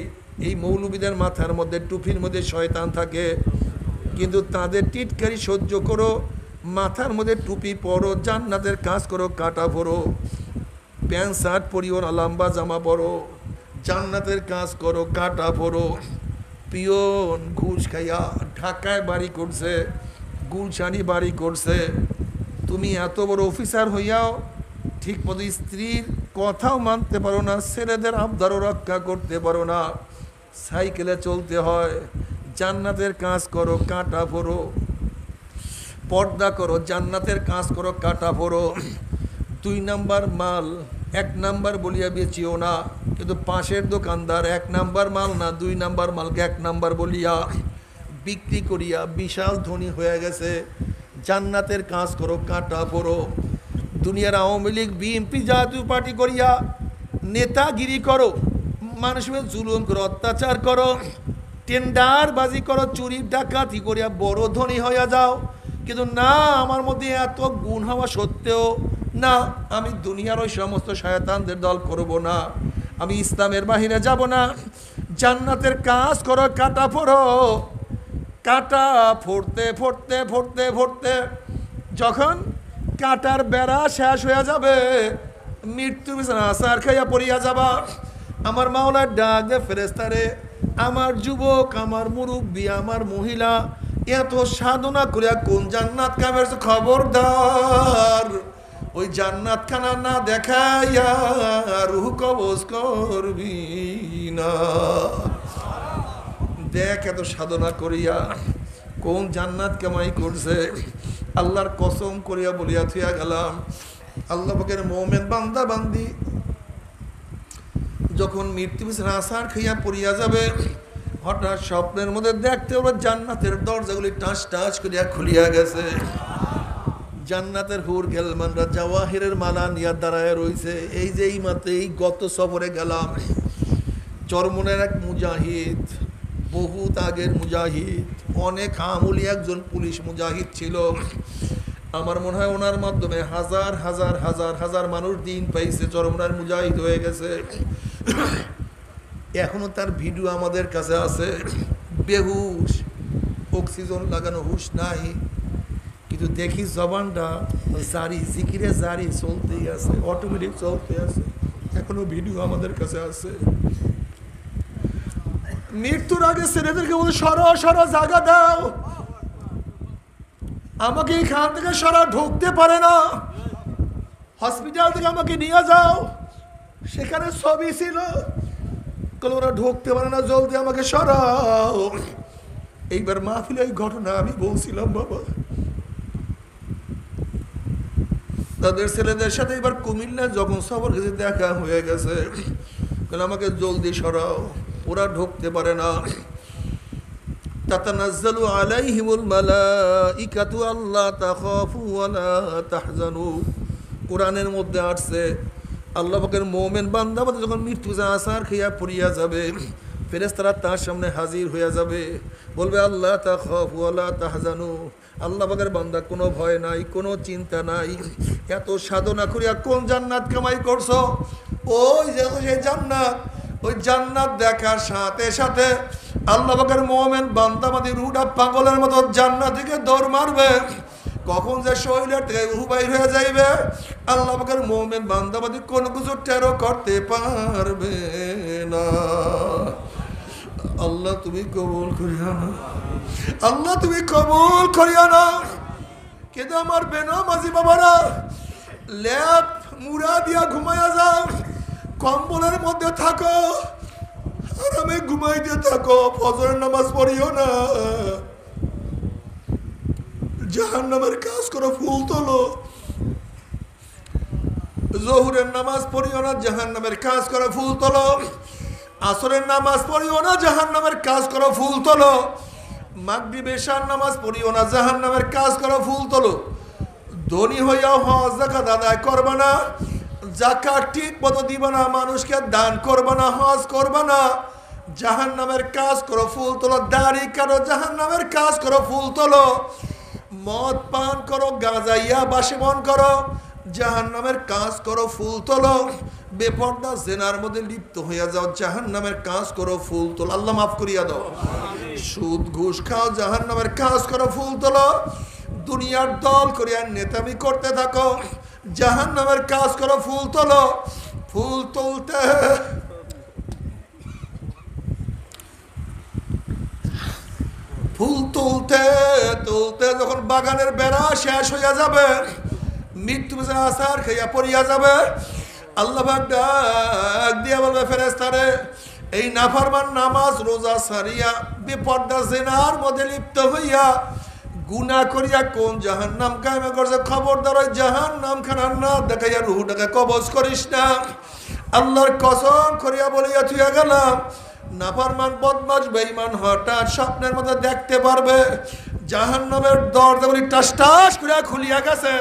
এই মৌলবীদের মাথার মধ্যে টুপির মধ্যে শয়তান থাকে, কিন্তু তাদের টিটকারি সহ্য করো, মাথার মধ্যে টুপি পরো, জান্নাতের কাজ করো, কাটা ফোড়ো। প্যান্ট শার্ট পরিও না, লম্বা জামা পরো, জান্নাতের কাজ করো, কাটা পরো। পিয়ন ঘুষ খাইয়া ঢাকায় বাড়ি করছে, গুলশানি বাড়ি করছে, তুমি এত বড় অফিসার হইয়াও ঠিক মতো স্ত্রীর কথাও মানতে পারো না, ছেলেদের আবদারও রক্ষা করতে পারো না, সাইকেলে চলতে হয়। জান্নাতের কাজ করো, কাটা পরো, পর্দা করো, জান্নাতের কাজ করো, কাটা পরো। 2 নাম্বার মাল 1 নাম্বার বলিয়া বেচিও না, কিন্তু পাশের দোকানদার 1 নাম্বার মাল না 2 নাম্বার মালকে 1 নাম্বার বলিয়া বিক্রি করিয়া বিশাল ধনী হয়ে গেছে। জান্নাতের কাজ করো, কাটা পরো। দুনিয়ার আওয়ামী লীগ বিএনপি জাতীয় পার্টি করিয়া নেতাগিরি করো, মানুষের জুলুম করো, অত্যাচার করো, টেন্ডারবাজি করো, চুরি ডাকাতি করিয়া বড় ধনী হইয়া যাও। কিন্তু না, আমার মধ্যে এত গুণ হওয়া সত্ত্বেও না, আমি দুনিয়ার ওই সমস্ত শয়তানদের দল করব না, আমি ইসলামের বাহিরে যাব না। জান্নাতের কাজ করো, কাটা পড়ো। কাটা ফোড়তে ফোড়তে ফোড়তে ফোড়তে যখন কাটার বেড়া শেষ হয়ে যাবে, মৃত্যু বিছানা আসার খাইয়া পড়িয়া যাবা, আমার মাওলার ডাক দে ফেরেস্তারে, আমার যুবক, আমার মুরব্বী, আমার মহিলা এত সাধনা করিয়া কোন জান্নাত কামের, খবরদার ওই জান্নাত খানা না দেখাইয়া রুহ কবজ করবি না। দেখ এত সাধনা করিয়া কোন জান্নাত কামাই করছে। আল্লাহর কসম করিয়া বলিয়া থুয়া গেলাম, আল্লাহ পাকের মুমিন বান্দা বান্দি যখন মৃত্যু বিছানা আসার খাইয়া পড়িয়া যাবে, হঠাৎ স্বপ্নের মধ্যে দেখতে ওরা জান্নাতের দরজাগুলি টাচ টাচ করিয়া খুলিয়া গেছে। জান্নাতের হুর গেলমানরা জাওয়াহিরের মালা নিয়ে দাঁড়ায় রইছে। এই যে এই মাত্র এই গত সফরে গেলাম, চরমনের এক মুজাহিদ, বহুত আগের মুজাহিদ, অনেক আমলি একজন পুলিশ মুজাহিদ ছিল। আমার মনে হয় ওনার মাধ্যমে হাজার হাজার হাজার হাজার মানুষ দিন পাইছে, চরমনার মুজাহিদ হয়ে গেছে। এখনো তার ভিডিও আমাদের কাছে আছে, বেহুশ, অক্সিজেন লাগানো, হুশ নাই, কিন্তু দেখি জবানটা জারি, জিকিরে জারি চলতেই আছে, অটোমেটিক চলতে আছে, এখনো ভিডিও আমাদের কাছে আছে। মৃত্যুর আগে ছেলেদেরকে বলে সরো সরো, জায়গা দাও, আমাকে এইখান থেকে সরা, ঢুকতে পারে না, হসপিটাল থেকে আমাকে নিয়ে যাও। সেখানে ছবি ছিল, ওরা ঢুকতে পারে না, জলদি আমাকে সরাও। এইবার মাহফিলে এই ঘটনা আমি বলছিলাম, বাবা তাদের ছেলেদের সাথে এবার কুমিল্লা যখন সবার কাছে দেখা হয়ে গেছে, আমাকে জলদি সরাও, ওরা ঢুকতে পারে না। তাতানাজ্জালু আলাইহিমুল মালাইকাতু আল্লা তাখাফু ওয়া লা তাহজানু। কোরআনের মধ্যে আসছে, আল্লাহ পাকের মুমিন বান্দা বান্দা যখন মৃত্যু আসার খেয়া পড়িয়া যাবে, ফেরেশতারা তার সামনে হাজির হয়ে যাবে, বলবে আল্লাহ তাখাফু ওয়া লা তাহজানু, আল্লাহ পাকের বান্দা কোনো ভয় নাই, কোনো চিন্তা নাই। এত সাধনা করিয়া কোন জান্নাত কামাই করছো? ওই যে সেই জান্নাত, ওই জান্নাত দেখার সাথে সাথে আল্লাহ পাকের মুমিন বান্দা বান্দি রুহটা পাগলের মতো জান্নাত থেকে দৌড় মারবে। কখন যে শরীরের থেকে রুহ বাইর হয়ে যাইবে, আল্লাহ পাকের মুমিন বান্দা বান্দি কোনো কিছু টেরো করতে পারবে না। আল্লাহ তুমি কবুল করিয়া না, আল্লাহ তুমি কবুল করিয়া না। কিন্তু আমার বেনামাজি বাবারা ল্যাপ মুড়া দিয়া ঘুমাইয়া যাও, কম্বলের মধ্যে থাকো, আরামে ঘুমাইতে থাকো, ফজরের নামাজ পড়িও না, জাহান্নামের কাজ করো, ফুল তোলো। জোহরের নামাজ পড়িও না, জাহান্নামের কাজ করো, ফুল তোলো। আসরের নামাজ পড়িও না, জাহান্নামের কাজ করো, ফুল তোলো। মাগরিব এশার নামাজ পড়িও না, জাহান্নামের কাজ করো, ফুল তোলো। ধনী হইয়াও হজ যাকাত আদায় করবা না, যাকাত ঠিক মতো দিবা না, মানুষকে দান করবা না, হজ করবা না, জাহান্নামের কাজ করো, ফুল তোলো। দাড়ি কাটো, জাহান্নামের কাজ করো, ফুল তোলো। মদ পান করো, গাঁজাইয়া বাসেবন করো, জাহান্নামের কাজ করো, ফুল তোলো। বেপর্দা জেনার মধ্যে লিপ্ত হইয়া যাও, জাহান্নামের কাজ করো, ফুল তোলো। আল্লাহ মাফ করিয়া দাও। সুদ ঘুষ খাও, জাহান্নামের কাজ করো, ফুল তোলো। দুনিয়ার দল করিয়া নেতামি করতে থাকো, জাহান্নামের কাজ করো, ফুল তোলো। ফুল তুলতে ফুল তুলতে তুলতে যখন বাগানের বেড়া শেষ হইয়া যাবে, মৃত্যু বেচারা আসার খাইয়া পড়িয়া যাবে, আল্লাহ পাক ডাক দিয়া বলবে, ফেরেশতারে এই নাফরমান নামাজ রোজা সারিয়া বেপরদা জিনার মধ্যে লিপ্ত হইয়া গুনাহ করিয়া কোন জাহান্নাম কায়েমে করছে, খবরদার ওই জাহান্নাম খানার না দেখাইয়া রুহটাকে কবজ করিস না। আল্লাহর কসম করিয়া বলিয়া থুইয়া গেলাম, নাফরমান বদমাশ বেঈমান হঠাৎ স্বপ্নের মধ্যে দেখতে পারবে জাহান্নামের দরজাগুলি টাস টাস করে খুলিয়া গেছে,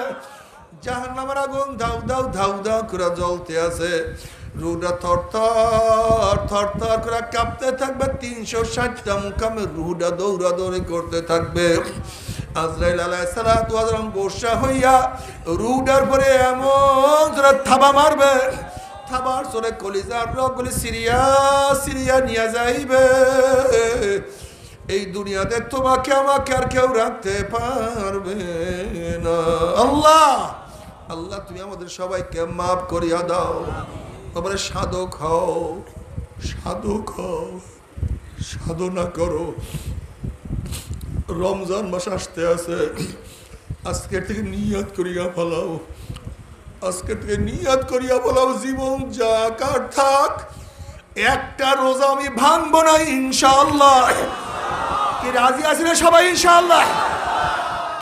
জাহান্নামের আগুন ধাউ ধাউ ধাউ ধাউ করে জ্বলতে আছে, রুহটা থরথর থরথর করে কাঁপতে থাকবে, 360টা মুকামে রুহটা দৌড়াদৌড়ি করতে থাকবে। আজরাইল আলাইহিস সালাতু ওয়াস সালাম গোসা হইয়া রুহটার পরে এমন জোরে থাবা মারবে, থাবার জোরে কলিজার রগগুলি সিরিয়া সিরিয়া নিয়ে যাইবে। এই দুনিয়াতে তোমাকে আমাকে আর কেউ রাখতে পারবে না। আল্লাহ আল্লাহ তুমি আমাদের সবাইকে মাফ করিয়া দাও। তারপরে সাধক হও, সাধক হও, সাধনা করো। রমজান মাস আসতে আছে, আজকের থেকে নিয়ত করিয়া ফেলাও, আজকে থেকে নিয়ত করিয়া বলাও, জীবন যা কার থাক, একটা রোজা আমি ভাঙবো না ইনশাআল্লাহ। কি রাজি আছি না সবাই ইনশাআল্লাহ?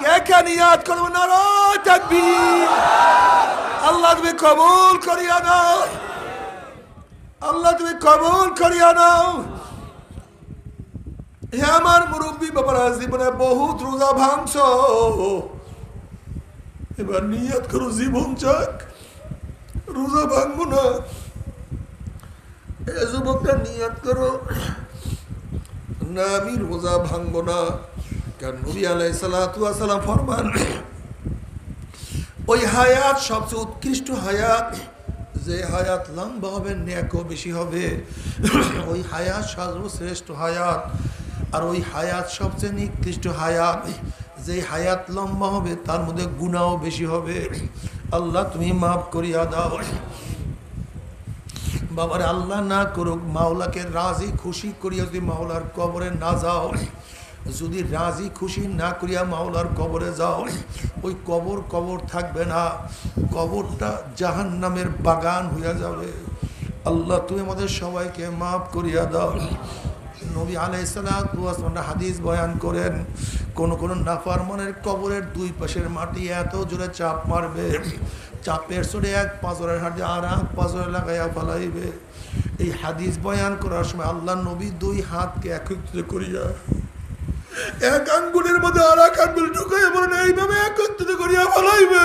কে কে নিয়ত করবো? নারায়ে তাকবীর। আল্লাহ তুমি কবুল করিয়া নাও, আল্লাহ তুমি কবুল করিয়া নাও। হে আমার মুরব্বী বাবারা, জীবনে বহুত রোজা ভাঙছো, এবার নিয়ত করো জীবন যাক রোজা ভাঙবো না। যুবকটা নিয়ত করো না, আমি রোজা ভাঙবো না। কারণ নবী আলাইহিস সালাতু ওয়াস সালাম ফরমান, ওই হায়াত সবচেয়ে উৎকৃষ্ট হায়াত, যে হায়াত লম্বা হবে নেকও বেশি হবে, ওই হায়াত সর্বশ্রেষ্ঠ হায়াত। আর ওই হায়াত সবচেয়ে নিকৃষ্ট হায়াত, যে হায়াত লম্বা হবে তার মধ্যে গুনাহও বেশি হবে। আল্লাহ তুমি মাফ করিয়া দাও। বাবারে আল্লাহ না করুক, মাওলাকে রাজি খুশি করিয়া যদি মাওলার কবরে না যাও, যদি রাজি খুশি না করিয়া মাওলার কবরে যাও, ওই কবর কবর থাকবে না, কবরটা জাহান্নামের বাগান হইয়া যাবে। আল্লাহ তুমি আমাদের সবাইকে মাফ করিয়া দাও। নবী আলাইহিস সালাতু ওয়াস সালাম হাদিস বয়ান করেন, কোন কোন নাফরমানের কবরের দুই পাশের মাটি এত জোরে চাপ মারবে, চাপের সরে এক পাঁজরের হাড়ি আর এক পাঁজরে লাগাইয়া ফেলাইবে। এই হাদিস বয়ান করার সময় আল্লাহ নবী দুই হাতকে একত্রিত করিয়া এক আঙ্গুলের মধ্যে আর এক আঙ্গুল ঢুকাইয়া বলেন, এইভাবে একত্রিত করিয়া ফেলাইবে।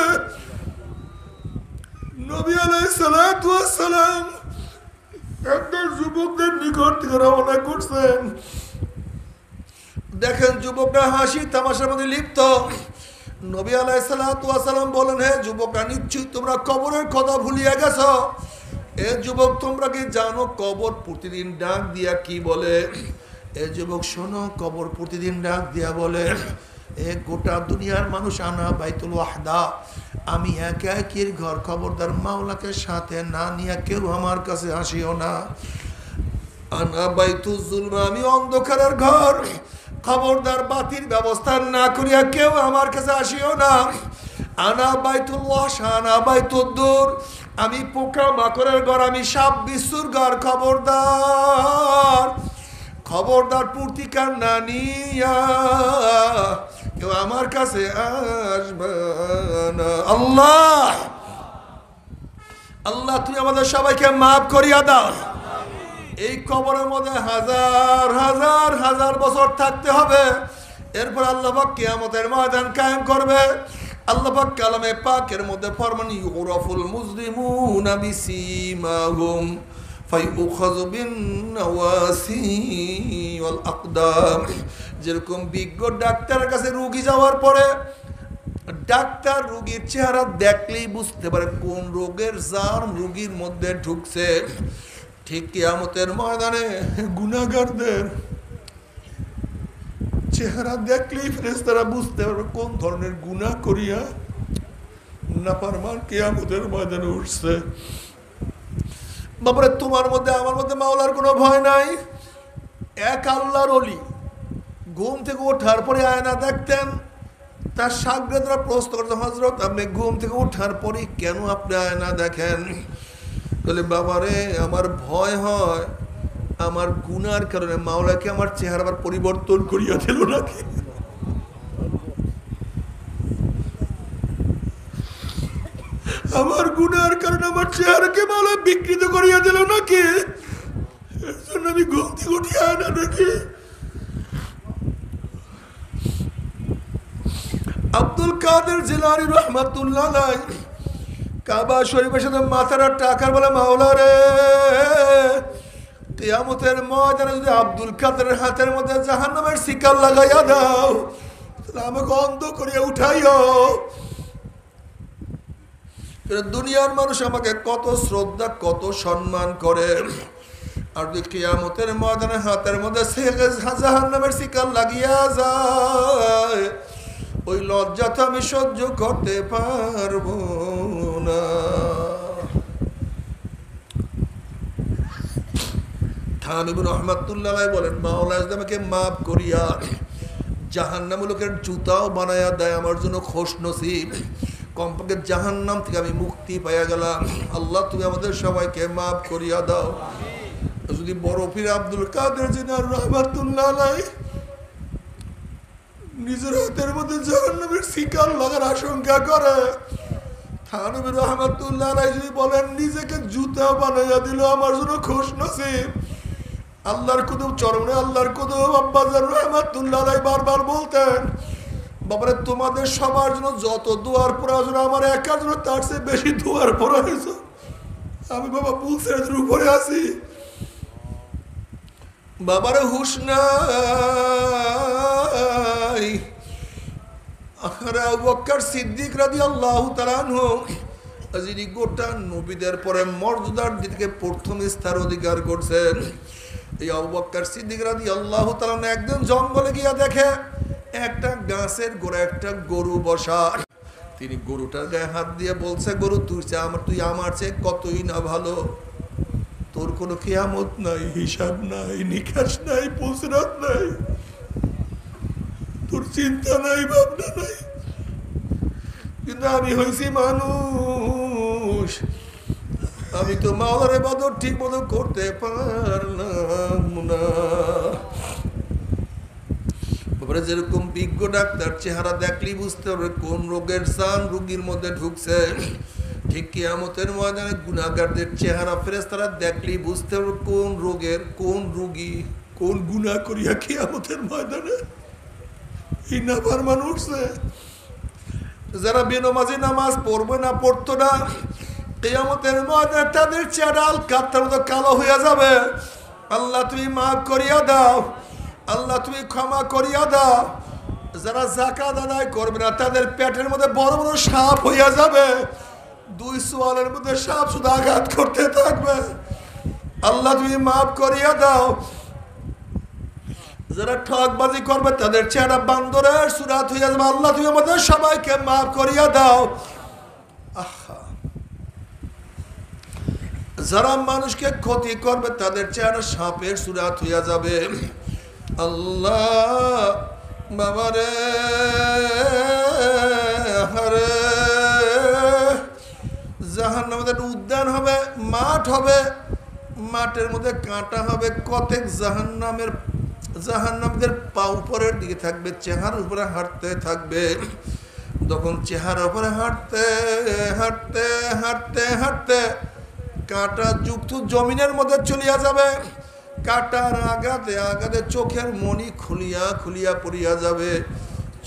নবী আলাইহিস সালাতু ওয়াস সালাম একদম যুবকদের নিকট থেকে রওনা করছেন। দেখেন যুবকরা হাসি তামাশার মধ্যে লিপ্ত। নবী আলাইহিস সালাতু ওয়াস সালাম বলেন, হে যুবকরা, নিশ্চয়ই তোমরা কবরের কথা ভুলিয়া গেছো। এ যুবক, তোমরা কি জানো কবর প্রতিদিন ডাক দিয়া কি বলে? এ যুবক শোনো, কবর প্রতিদিন ডাক দিয়া বলে, এ গোটা দুনিয়ার মানুষ, আনা বাইতুল ওয়াহদা, আমি একা একির ঘর, খবরদার মাওলাকে সাথে না নিয়ে কেউ আমার কাছে আসিও না। আনা বাইতুল যুলমা, আমি অন্ধকারের ঘর, খবরদার বাতির ব্যবস্থা না করিয়া কেউ আমার কাছে আসিও না। আনা বাইতুল ওয়াহশা, আনা বাইতুদ দুর, আমি পোকা মাকড়ের ঘর, আমি সাপ বিচ্ছুর ঘর, খবরদার খবরদার পূর্তিকার না নিয়া কেউ আমার কাছে আসবে না। আল্লাহ আল্লাহ তুমি আমাদের সবাইকে মাফ করিয়া দাও। এই কবরের মধ্যে হাজার হাজার হাজার বছর থাকতে হবে, এরপর আল্লাহ পাক কিয়ামতের ময়দান কায়েম করবে। আল্লাহ পাক কালামে পাকের মধ্যে ফরমান, ইউরাফুল মুজরিমুনা বিসীমাহুম ফায়ুখাযু বিন-নাওয়াসি ওয়াল আকদাম। যেরকম বিজ্ঞ ডাক্তারের কাছে রোগী যাওয়ার পরে ডাক্তার রোগীর চেহারা দেখলেই বুঝতে পারে কোন রোগের জার্ম রোগীর মধ্যে ঢুকছে, ঠিক কিয়ামতের ময়দানে গুনাহগারদের চেহারা দেখলেই ফেরেশতারা বুঝতে পারবে কোন ধরনের গুনাহ করিয়া নাফরমান কিয়ামতের ময়দানে উঠছে। বাবারে তোমার মধ্যে আমার মধ্যে মাওলার কোনো ভয় নাই। এক আল্লাহর ওলি ঘুম থেকে ওঠার পরে আয়না দেখতেন, তার শাগরেদরা প্রশ্ন করতে, হযরত আপনি ঘুম থেকে ওঠার পরে কেন আপনি আয়না দেখেন? বলে বাবারে আমার ভয় হয় আমার গুনার কারণে মাওলাকে আমার চেহারা আবার পরিবর্তন করিয়া দিল নাকি। আমার গুনার কারণে আমার চেহারাকে মাওলা বিকৃত করিয়া দিল নাকি, এর জন্য আমি ঘুম থেকে উঠি আয়না দেখি। আব্দুল কাদের জিলানী রহমাতুল্লাহ আলাইহি কাবা শরীফের সাথে মাথাটা টাকার বলে, মাওলা রে কিয়ামতের ময়দানে যদি আব্দুল কাদেরের হাতের মধ্যে জাহান্নামের শিকল লাগাইয়া দাও, তাহলে আমাকে অন্ধ করিয়া উঠাইও। দুনিয়ার মানুষ আমাকে কত শ্রদ্ধা কত সম্মান করে, আর যদি কিয়ামতের ময়দানে হাতের মধ্যে জাহান্নামের শিকল লাগিয়া যায়, ওই লজ্জা তো আমি সহ্য করতে পারবো না। থানবী রহমাতুল্লাহ আলাইহি বলেন, মাওলা যদি আমাকে মাফ করিয়া জাহান্নামী লোকের জুতাও বানায়া দেয় আমার জন্য খুশনসিব, কমপক্ষে জাহান্নাম থেকে আমি মুক্তি পাইয়া গেলাম। আল্লাহ তুমি আমাদের সবাইকে মাফ করিয়া দাও। যদি বড় পীর আব্দুল কাদের জিলানী রহমাতুল্লাহ আলাইহি নিজের হাতের মধ্যে জাহান্নামের শিকল লাগার আশঙ্কা করে, থানবী রহমাতুল্লাহ আলাইহি যদি বলেন নিজেকে জুতা বানাইয়া দিল আমার জন্য খুশনসিব। আল্লাহর কুতুব চরমে আল্লাহর কুতুব আব্বাজান রহমাতুল্লাহ আলাইহি বারবার বলতেন, বাবারে তোমাদের সবার জন্য যত দুয়ার প্রয়োজন আমার একার জন্য তার চেয়ে বেশি দুয়ার প্রয়োজন। আমি বাবা পুলসের উপরে আছি, বাবারে হুশ নাই। আবু বকর সিদ্দিক রাদিয়াল্লাহু তাআলা আনহু যিনি গোটা নবীদের পরে মর্যাদার দিকে প্রথম স্থান অধিকার করছেন, এই আবু বকর সিদ্দিক রাদিয়াল্লাহু তাআলা একদিন জঙ্গলে গিয়া দেখে একটা গাছের গোড়ায় একটা গরু বসা। তিনি গরুটার গায়ে হাত দিয়ে বলছে, গরু তুই আমার চেয়ে কতই না ভালো, তোর কোনো কিয়ামত নাই, হিসাব নাই, নিকাশ নাই, পুসরাত নাই, তোর চিন্তা নাই, ভাবনা নাই। কিন্তু আমি হইছি মানুষ, আমি তো মাওলার ইবাদত ঠিক মতো করতে পারলাম না। যেরকম বিজ্ঞ ডাক্তার চেহারা দেখলেই বুঝতে পারবে কোন রোগের সান রোগীর মধ্যে ঢুকছে, ঠিক কিয়ামতের ময়দানে গুনাহগারদের চেহারা ফেরেশতারা দেখলেই বুঝতে পারবে কোন রোগের কোন রোগী কোন গুনাহ করিয়া কিয়ামতের ময়দানে এই নাফরমান উঠছে। যারা বেনামাজি নামাজ পড়বে না, পড়তো না, কিয়ামতের ময়দানে তাদের চেহারা আলকাত্তার মতো কালো হইয়া যাবে। আল্লাহ তুমি মাফ করিয়া দাও, আল্লাহ তুমি ক্ষমা করিয়া দাও। যারা যাকাত আদায় করবে না তাদের পেটের মধ্যে বড় বড় সাপ হইয়া যাবে, দুই সোয়ালের মধ্যে সাপ শুধু আঘাত করতে থাকবে। আল্লাহ তুমি মাফ করিয়া দাও। যারা ঠকবাজি করবে তাদের চেহারা বান্দরের সুরাত হইয়া যাবে। আল্লাহ তুমি আমাদের সবাইকে মাফ করিয়া দাও। যারা মানুষকে ক্ষতি করবে তাদের চেহারা সাপের সুরাত হইয়া যাবে। আল্লাহ বাবারে হরে জাহান্নামের উদ্যান হবে, মাঠ হবে, মাঠের মধ্যে কাঁটা হবে, কতেক জাহান্নামদের পা উপরের দিকে থাকবে, চেহারার উপরে হাঁটতে থাকবে। তখন চেহারার উপরে হাঁটতে হাঁটতে হাঁটতে হাঁটতে কাঁটা যুক্ত জমিনের মধ্যে চলিয়া যাবে। কাঁটার আঘাতে আঘাতে চোখের মণি খুলিয়া খুলিয়া পড়িয়া যাবে,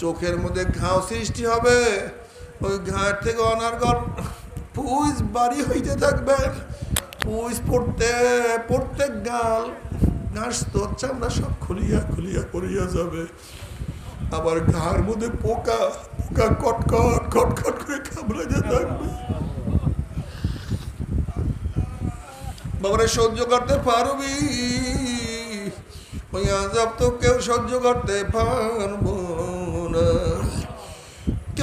চোখের মধ্যে ঘাও সৃষ্টি হবে। ওই ঘাট থেকে অনার্গল পুঁজ বাড়ি হইতে থাকবে, পুঁজ পড়তে পড়তে গাল ঘাস তোর চামড়া সব খুলিয়া খুলিয়া পড়িয়া যাবে। আবার ঘাড় মধ্যে পোকা পোকা কটকট কটকট করে কামড়াইতে থাকবে। বাবারে সহ্য করতে পারবি? ওই আযাব তো কেউ সহ্য করতে পারবো না।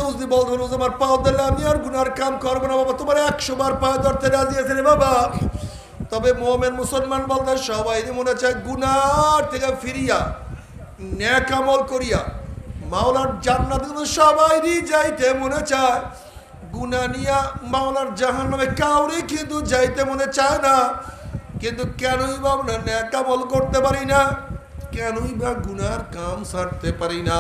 কেউ যদি বলতো রোজ আমার পাও দিলে আমি আর গুনার কাম করবো না বাবা, তোমার 100 বার পায়ে ধরতে রাজি আছে রে বাবা। তবে মুমিন মুসলমান বলতে সবাই মনে চায় গুনার থেকে ফিরিয়া নেক আমল করিয়া মাওলার জান্নাতে সবাইরই যাইতে মনে চায়। গুনাহ নিয়া মাওলার জাহান্নামে কাউরে কিন্তু যাইতে মনে চায় না। কিন্তু কেনই বা আমরা নেক আমল করতে পারি না, কেনই বা গুনার কাম ছাড়তে পারি না?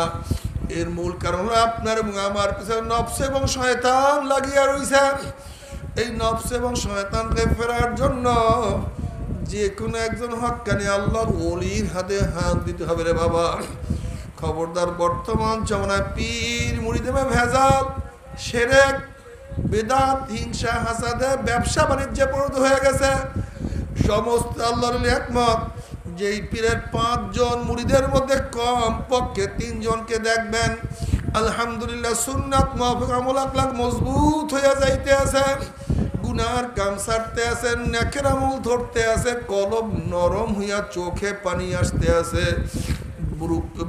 এর মূল কারণ হলো আপনার এবং আমার পিছনে নফস এবং শয়তান লাগিয়া রইছে। এই নফস এবং শয়তানকে ফেরার জন্য যে কোনো একজন হক্কানি আল্লাহর ওলির হাতে হাত দিতে হবে রে বাবা। খবরদার, বর্তমান জমানায় পীর মুরিদেমে ভেজাল, শিরক, বিদআত, হিংসা, হাসাদে ব্যবসা বাণিজ্যে পরিণত হয়ে গেছে। সমস্ত আল্লাহর একমত যে এই পীরের 5 জন মুরিদের মধ্যে কম পক্ষে 3 জনকে দেখবেন আলহামদুলিল্লাহ সুন্নাত মুআফিক আমল আখলাক মজবুত হয়ে যাইতে আছে, গুনার কাম ছাড়তে আছে, নেকের আমল ধরতে আছে, কলব নরম হইয়া চোখে পানি আসতে আছে।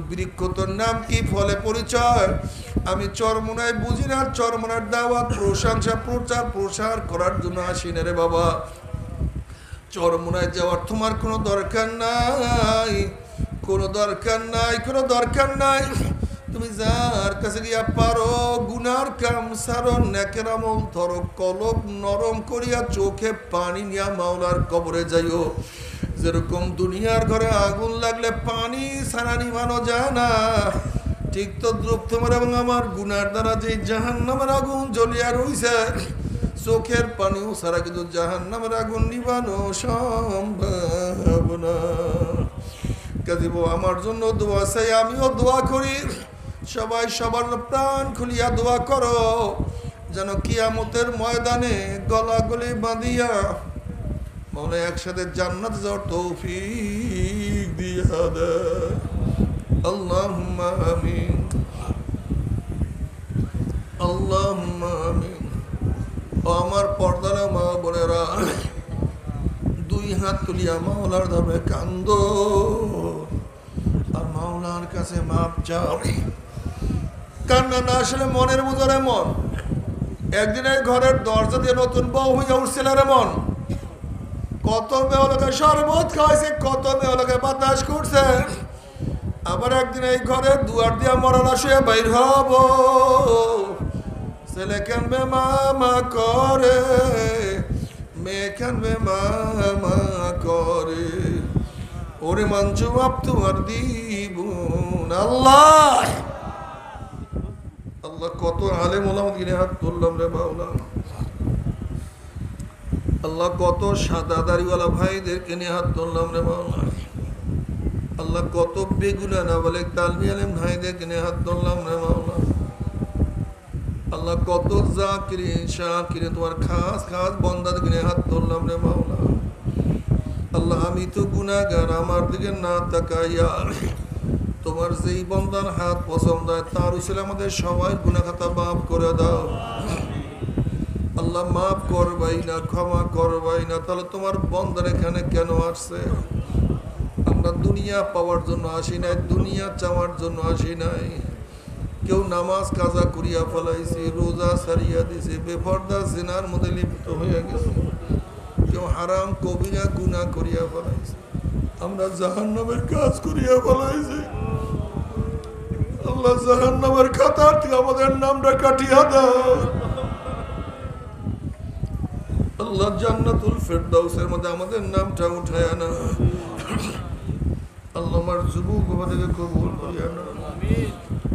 বৃক্ষতর নাম কি, ফলে পরিচয়। আমি চরমনায় বুঝি না, চরমনার দাওয়াত প্রশংসা প্রচার প্রসার করার জন্য আসি না রে বাবা। চরমনায় যাওয়ার তোমার কোনো দরকার নাই, কোনো দরকার নাই, কোনো দরকার নাই। তুমি যার কাছে গিয়া পারো গুনার কাম সারো, নেকের আমল ধরো, কলব নরম করিয়া চোখে পানি নিয়া মাওলার কবরে যাইও। যেরকম দুনিয়ার ঘরে আগুন লাগলে পানি ছাড়া নিভানো যায় না, ঠিক তো দ্রুপ তোমার এবং আমার গুনার দ্বারা যে জাহান্নামের আগুন জ্বলিয়া রইছে, চোখের পানিও ছাড়া কিন্তু জাহান্নামের আগুন নিভানো সম্ভব না। কাজীব আমার জন্য দোয়া চাই, আমিও দোয়া করি। সবাই সবার প্রাণ খুলিয়া দোয়া করো যেন কিয়ামতের ময়দানে গলাগলি বাঁধিয়া মনে একসাথে জান্নাত যাওয়ার তৌফিক দিয়া দেয়। আল্লাহুম্মা আমিন, আল্লাহুম্মা আমিন। ও আমার পর্দার মা বোনেরা, 2 হাত তুলিয়া মাওলার ধামে কান্দো আর মাওলার কাছে মাপ চাও। কান্না না আসলে মনের বুঝারে মন। একদিন এই ঘরের দরজা দিয়ে নতুন বউ হইয়া উঠছিল রে মন। কত মেয়ে লোকে শরবত খাওয়াইছে, কত মেয়ে লোকে বাতাস করছে। আবার একদিন এই ঘরের দুয়ার দিয়া মরালা শুয়ে বাইর হব। ছেলে কানবে মামা করে, মেয়ে কানবে মামা করে, ওরে মান জবাব তোমার দিব আল্লাহ। আল্লাহ কত আলেম ওলামা দিনে হাত তুললাম রে মাওলা। আল্লাহ কত সাদা দাড়িওয়ালা ভাইদেরকে নিয়ে হাত তুললাম রে মাওলা। আল্লাহ কত বেগুনা না বলে তালবি আলেম ভাইদেরকে নিয়ে হাত তুললাম রে মাওলা। আল্লাহ কত জাকিরিন শাকিরিন তোমার খাস খাস বন্দাদেরকে নিয়ে হাত তুললাম রে মাওলা। আল্লাহ আমি তো গুনাহগার, আমার দিকে না তাকাইয়া তোমার যেই বন্দার হাত পছন্দ হয় তার উসিলে আমাদের সবাই গুনাহ খাতা মাফ করে দাও। আল্লাহ মাফ করবাই না, ক্ষমা করবাই না, তাহলে তোমার বন্দার এখানে কেন আসছে? আমরা দুনিয়া পাওয়ার জন্য আসি নাই, দুনিয়া চাওয়ার জন্য আসি নাই। কেউ নামাজ কাজা করিয়া ফেলাইছে, রোজা সারিয়া দিছে, বেপরদা জিনার মধ্যে লিপ্ত হইয়া গেছে, কেউ হারাম কবিরা গুনাহ করিয়া ফেলাইছে, আমরা জাহান্নামের কাজ করিয়া ফেলাইছি। আল্লাহ জাহান্নামের খাতার থেকে আমাদের নামটা কাটিয়া দাও। আল্লাহ জান্নাতুল ফেরদাউসের মধ্যে আমাদের নামটা উঠায়া না। আল্লাহ আমার যুবক বাবা থেকে কবুল করিয়া না।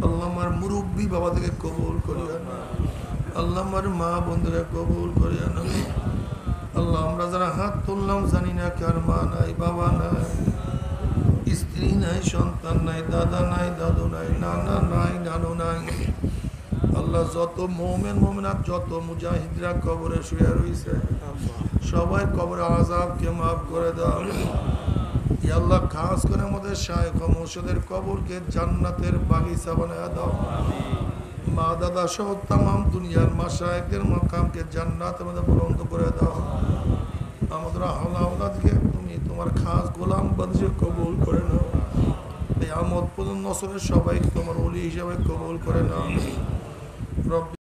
আল্লাহ আমার মুরব্বী বাবা থেকে কবুল করিয়া না। আল্লাহ আমার মা বন্ধুরা কবুল করিয়া না। আল্লাহ আমরা যারা হাত তুললাম জানি না কার মা নাই, বাবা নাই, স্ত্রী নাই, সন্তান নাই, দাদা নাই, দাদু নাই, নানা নাই, নানু নাই। আল্লাহ যত মুমিন মুমিনাত, যত মুজাহিদরা কবরে শুয়ে রয়েছে সবাই কবরে আযাবকে মাফ করে দাও। ইয়া আল্লাহ খাস করে আমাদের শায়েখ ও মুর্শিদের কবরকে জান্নাতের বাগিচা বানায়া দাও। মা দাদা সহ তামাম দুনিয়ার মাশায়েখদের মাকামকে জান্নাতের মধ্যে বুলন্দ করে দাও। আমাদের আওলাদকে তুমি তোমার খাস গোলাম বানিয়ে কবুল করে নাও। এই আমদ পর্যন্ত নসরের সবাইকে তোমার ওলি হিসাবে কবুল করে নাও। রব্বি